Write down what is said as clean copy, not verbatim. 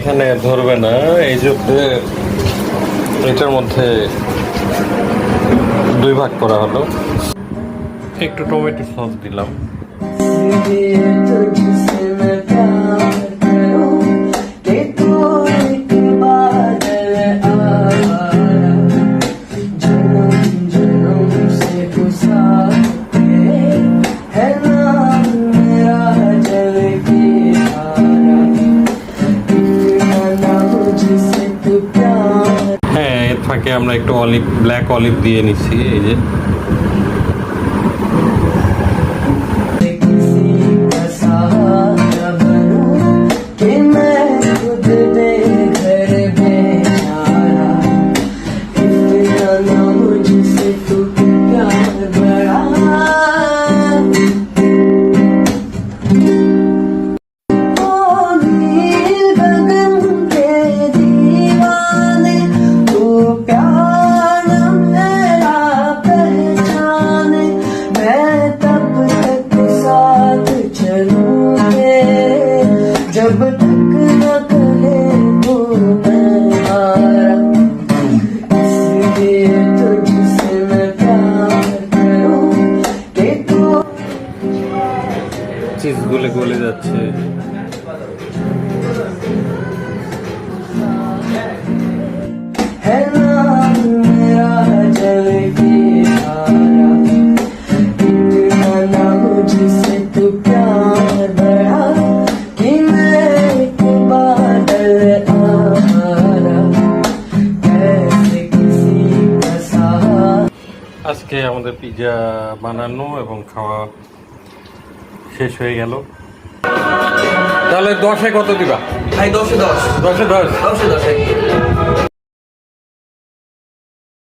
এখানে ধরবে না, এই যে এটার মধ্যে দুই ভাগ করা হলো। একটু টমেটো সস দিলাম। হ্যাঁ, এর ফাঁকে আমরা একটু ব্ল্যাক অলিভ দিয়ে নিচ্ছি। এই যে जब तक न कहे तू मैं हारा, इसलिए तुझसे मैं प्यार करूं कि तू। চিজ গলে গলে যাচ্ছে। है नाम मेरा जल की धारा, इतना ना मुझसे तू प्यार बड़ा कि मैं एक बादल आवारा, कैसे किसी का सहारा। আজকে আমাদের পিৎজা বানানো এবং খাওয়া শেষ হয়ে গেল। তাহলে 10-এ কত দিবা? ভাই 10-এ 10। 10-এ 10। 10-এ 10।